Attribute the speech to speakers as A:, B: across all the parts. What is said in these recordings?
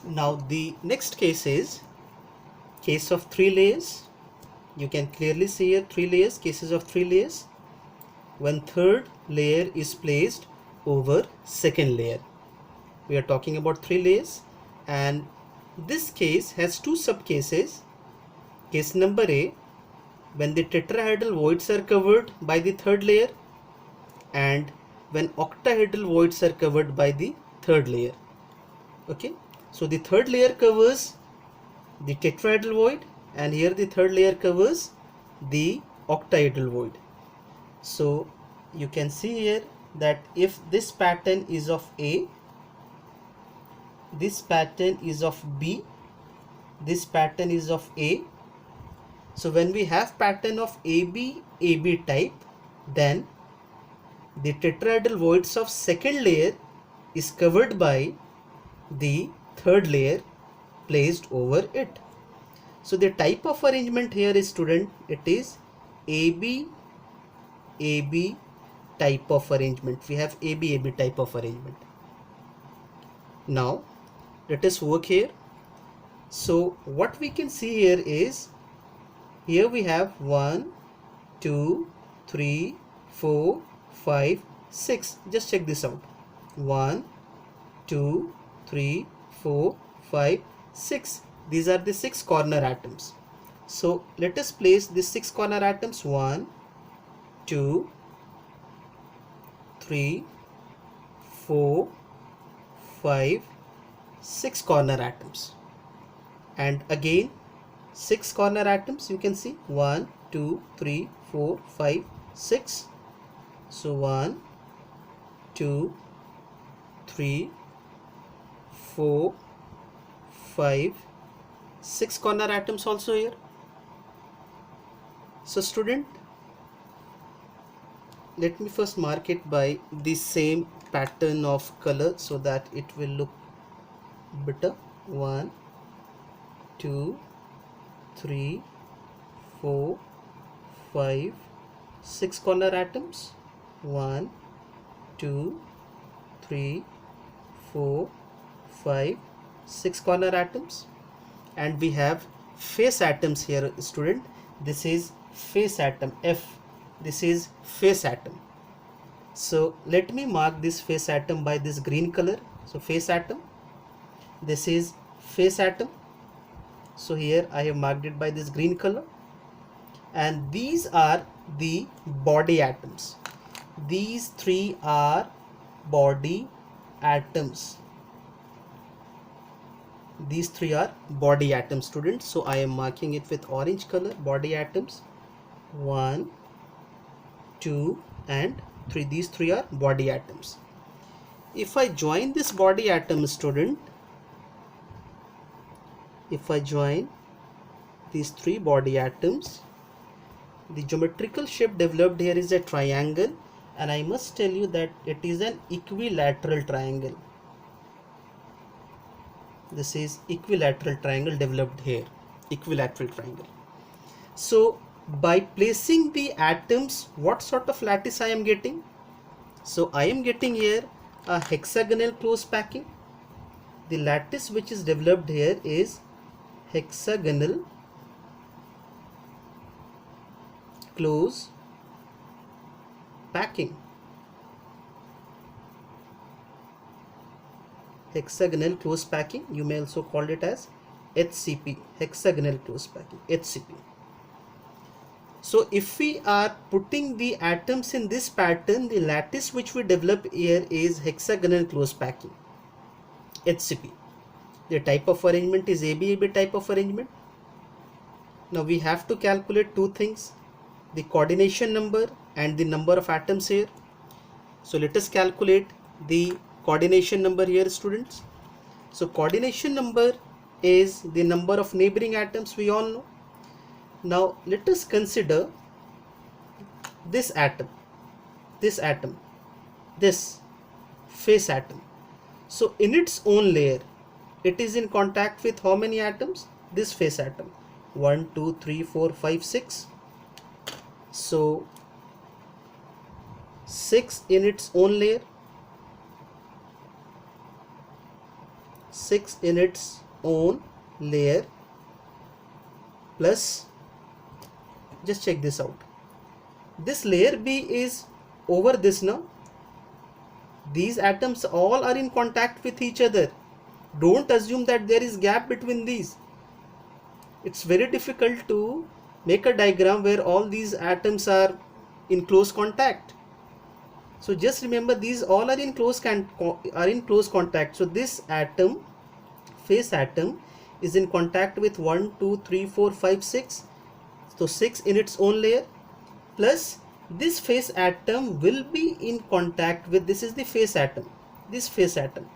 A: Now the next case is case of 3 layers. You can clearly see here 3 layers, cases of 3 layers. When third layer is placed over second layer. We are talking about 3 layers, and this case has 2 subcases. Case number A, when the tetrahedral voids are covered by the third layer, and when octahedral voids are covered by the third layer. Okay, so the third layer covers the tetrahedral void, and here the third layer covers the octahedral void. So you can see here that if this pattern is of A, this pattern is of B, this pattern is of A. So when we have pattern of AB type, then the tetrahedral voids of second layer is covered by the third layer placed over it. So the type of arrangement here is, student, it is AB type of arrangement. We have AB type of arrangement. Now let us work here. So what we can see here is, here we have 1 2 3 4 5 6. Just check this out. 1 2 3 4 5 6. These are the 6 corner atoms. So let us place these 6 corner atoms. 1 2 3 4 5 6 corner atoms, and again 6 corner atoms. You can see 1 2 3 4 5 6. So 1 2 3 4 5 6 corner atoms also here. So student, let me first mark it by the same pattern of color so that it will look better. 1 2 3 4 5 6 corner atoms. 1 2 3 4 5 6 corner atoms, and we have face atoms here, student. This is face atom F. This is face atom. So let me mark this face atom by this green color. So face atom, this is face atom. So here I have marked it by this green color, and these are the body atoms. These 3 are body atoms. These 3 are body atoms, students. So I am marking it with orange color. Body atoms 1 2 and 3. These 3 are body atoms. If I join this body atom, student, if I join these 3 body atoms, the geometrical shape developed here is a triangle, and I must tell you that it is an equilateral triangle. This is equilateral triangle developed here, equilateral triangle. So by placing the atoms, what sort of lattice I am getting? So I am getting here a hexagonal close packing. The lattice which is developed here is hexagonal close packing. Hexagonal close packing, you may also call it as HCP, hexagonal close packing, HCP. So if we are putting the atoms in this pattern, the lattice which we develop here is hexagonal close packing, HCP. The type of arrangement is AB type of arrangement. Now we have to calculate 2 things, the coordination number and the number of atoms here. So let us calculate the coordination number here, students. So coordination number is the number of neighboring atoms, we all know. Now let us consider this atom, this face atom. So in its own layer, it is in contact with how many atoms? This face atom, 1 2 3 4 5 6. So 6 in its own layer, 6 in its own layer plus, just check this out, this layer B is over this now. These atoms all are in contact with each other. Don't assume that there is gap between these. It's very difficult to make a diagram where all these atoms are in close contact. So just remember, these all are in close contact. So this atom, face atom, is in contact with 1, 2, 3, 4, 5, 6. So 6 in its own layer, plus this face atom will be in contact with, this is the face atom, this face atom,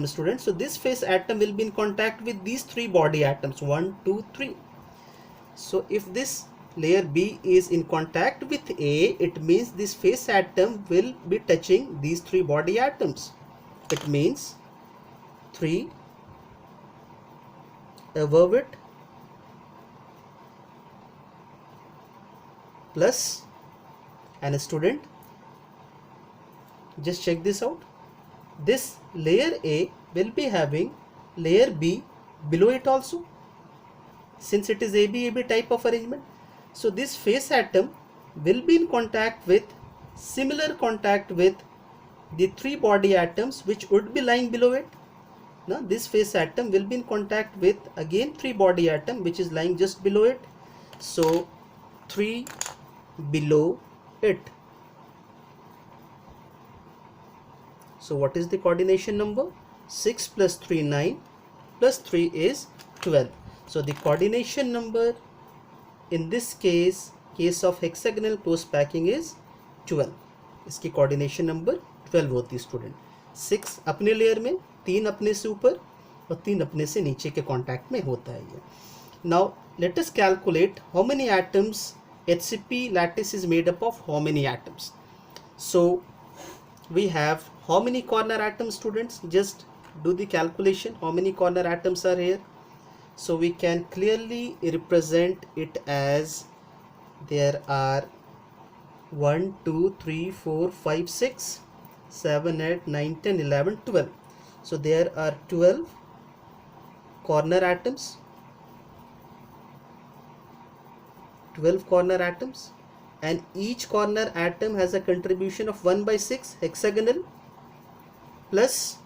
A: students. So this face atom will be in contact with these 3 body atoms, 1, 2, 3. So if this layer B is in contact with A, it means this face atom will be touching these 3 body atoms. It means 3 above it plus, and a student, just check this out, this layer A will be having layer B below it also, since it is AB type of arrangement. So this face atom will be in contact with, similar contact with the 3 body atoms which would be lying below it. Now this face atom will be in contact with again 3 body atom which is lying just below it. So 3 below it. So what is the coordination number? 6 plus 3, 9, plus 3 is 12. So the coordination number in this case of hexagonal close packing is 12. इसकी coordination number 12 होती है student. 6 अपने layer में, 3 अपने से ऊपर और 3 अपने से नीचे के कांटेक्ट में होता है ये. Now let us calculate how many atoms HCP lattice is made up of, how many atoms. So we have how many corner atoms, students? Just do the calculation. How many corner atoms are here? So we can clearly represent it as there are 1, 2, 3, 4, 5, 6, 7, 8, 9, 10, 11, 12. So there are 12 corner atoms. 12 corner atoms, and each corner atom has a contribution of 1 by 6 hexagonal, plus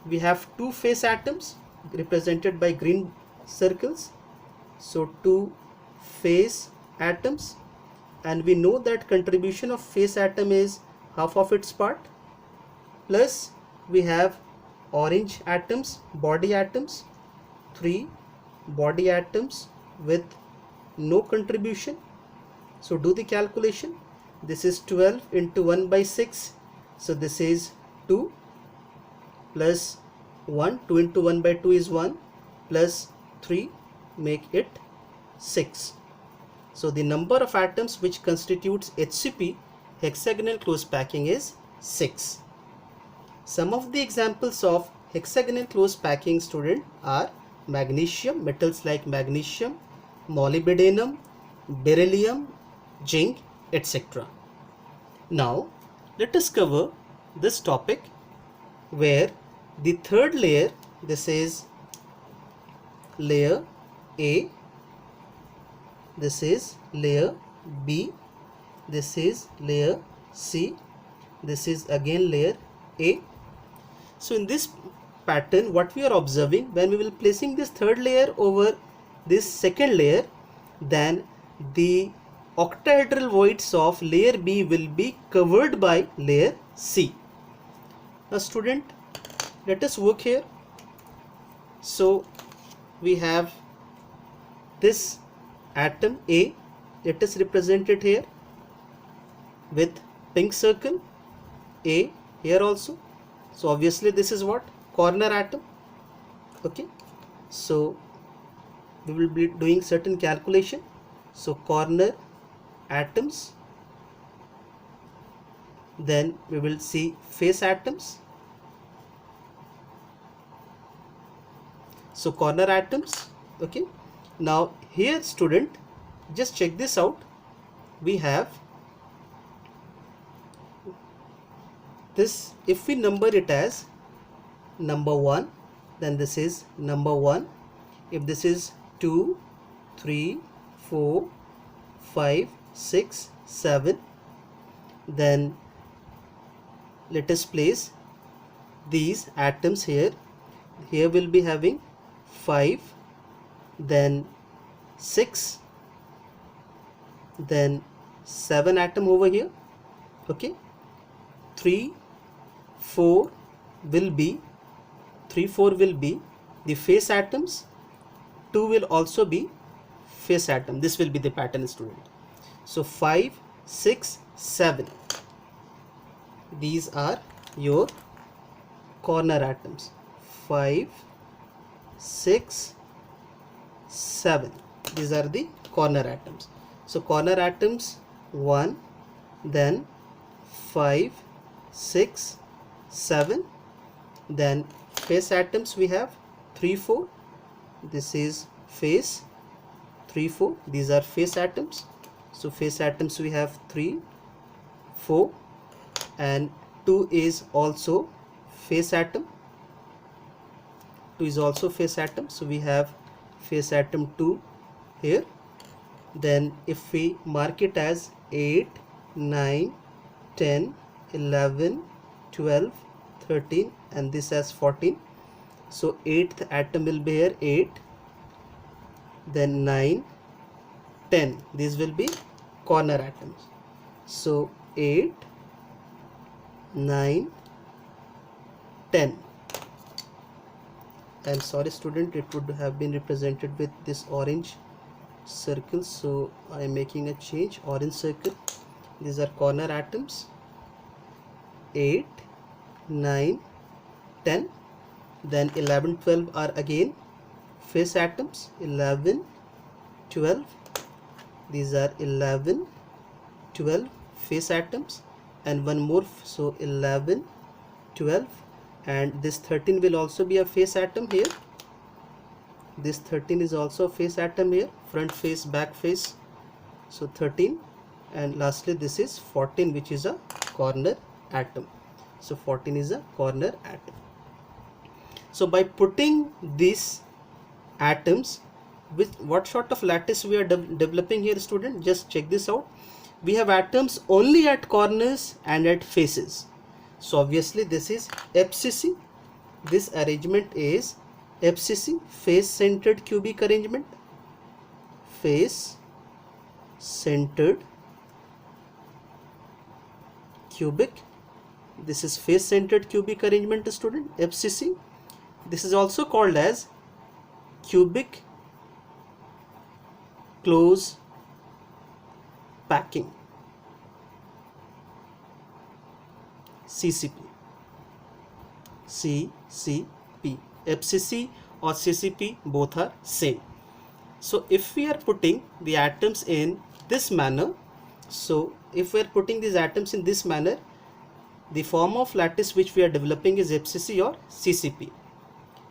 A: we have 2 face atoms represented by green circles. So 2 face atoms, and we know that contribution of face atom is half of its part, plus we have orange atoms, body atoms, 3 body atoms with no contribution. So do the calculation. This is 12 into 1 by 6. So this is 2 plus 1. 2 into 1 by 2 is 1 plus 3, make it 6. So the number of atoms which constitutes HCP, hexagonal close packing, is 6. Some of the examples of hexagonal close packing, student, are magnesium, metals like magnesium, molybdenum, beryllium, zinc, etc. Now let us cover this topic where the third layer, this is layer A, this is layer B, this is layer C, this is again layer A. So in this pattern, what we are observing, when we will placing this third layer over this second layer, then the octahedral voids of layer B will be covered by layer C. Now student, let us work here. So we have this atom A, let us represent it here with pink circle, A here also. So obviously this is what? Corner atom. Okay, so we will be doing certain calculation. So corner atoms, then we will see face atoms. So corner atoms. Okay, now here student, just check this out. We have this, if we number it as number 1, then this is number 1. If this is 2, 3, 4, 5, 6, 7, then let us place these atoms here. Here will be having 5, then 6, then 7 atom over here. Okay, 3, 4 will be the face atoms, 2 will also be face atom. This will be the pattern, student. So 5, 6, 7, these are your corner atoms. 5, 6, 7, these are the corner atoms. So corner atoms 1, then 5, 6, 7, then face atoms we have 3, 4, this is face, 3, 4, these are face atoms. So face atoms we have 3, 4, and 2 is also face atom. 2 is also face atom, so we have face atom 2 here. Then if we mark it as 8, 9, 10, 11, 12, 13, and this as 14, so 8th atom will be here 8, then 9, 10, these will be corner atoms. So 8, 9, 10. I'm sorry student, it would have been represented with this orange circle, so I am making a change. Orange circle, these are corner atoms. 8, 9, 10, then 11, 12 are again face atoms. 11, 12, these are 11, 12 face atoms, and one more, so 11, 12, and this 13 will also be a face atom here. This 13 is also a face atom here, front face, back face, so 13, and lastly this is 14, which is a corner atom. So 14 is a corner atom. So by putting these atoms, with what sort of lattice we are developing here, student, just check this out. We have atoms only at corners and at faces. So obviously this is FCC. This arrangement is FCC, face centered cubic arrangement. Face centered cubic. This is face centered cubic arrangement, student, FCC. This is also called as cubic close packing, CCP. CCP, FCC or CCP, both are same. So if we are putting the atoms in this manner, so if we are putting these atoms in this manner, the form of lattice which we are developing is FCC or CCP.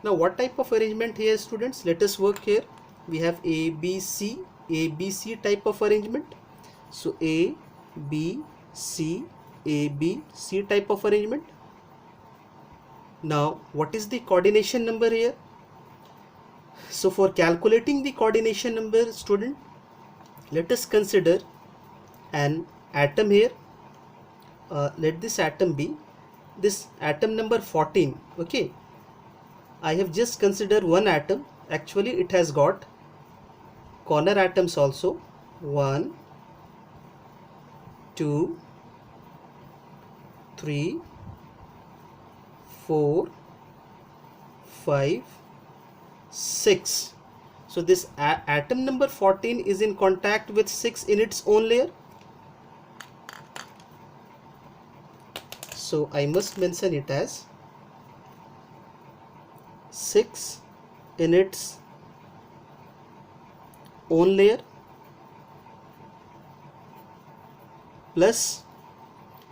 A: Now what type of arrangement here, students? Let us work here. We have ABC type of arrangement. So ABC type of arrangement. Now what is the coordination number here? So for calculating the coordination number, student, let us consider an atom here. Let this atom be this atom number 14. Okay, I have just considered one atom. Actually it has got corner atoms also. 1, 2, 3, 4, 5, 6. So this atom number 14 is in contact with 6 in its own layer. So I must mention it as 6 in its own layer plus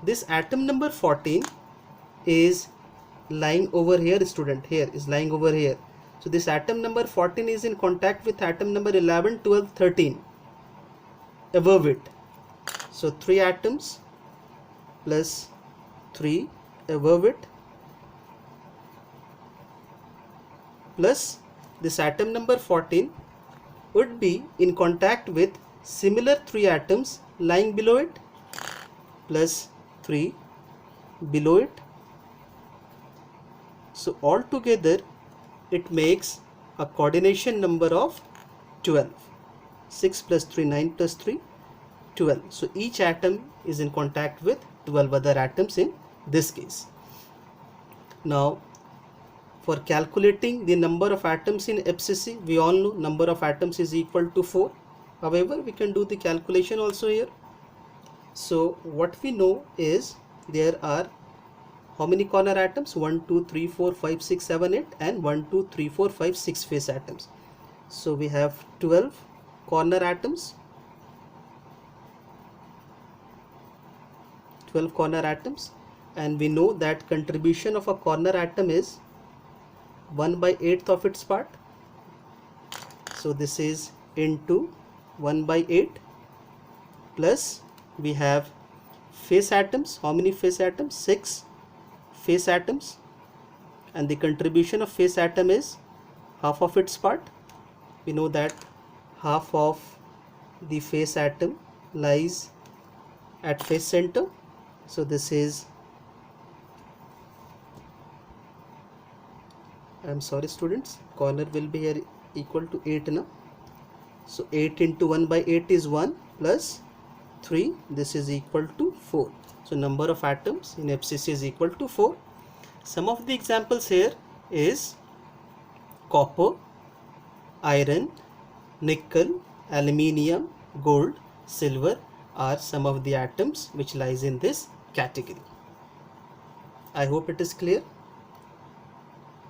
A: this atom number 14 is lying over here, student, here is lying over here. So this atom number 14 is in contact with atom number 11, 12, 13 above it. So 3 atoms plus 3 above it plus this atom number 14 would be in contact with similar 3 atoms lying below it, plus 3 below it. So altogether it makes a coordination number of 12. 6 plus 3, 9 plus 3, 12. So each atom is in contact with 12 other atoms in this case. Now for calculating the number of atoms in FCC, we all know number of atoms is equal to 4. However, we can do the calculation also here. So what we know is there are how many corner atoms? 1, 2, 3, 4, 5, 6, 7, 8 and 1, 2, 3, 4, 5, 6 face atoms. So we have 12 corner atoms. 12 corner atoms, and we know that contribution of a corner atom is 1/8 of its part. So this is into 1/8, plus we have face atoms. How many face atoms? 6 face atoms, and the contribution of face atom is half of its part. We know that half of the face atom lies at face center. So this is, I'm sorry students, corner will be here equal to 8 now. So 8 into 1/8 is 1 plus 3, this is equal to 4. So number of atoms in FCC is equal to 4. Some of the examples here is copper, iron, nickel, aluminium, gold, silver are some of the atoms which lies in this category. I hope it is clear.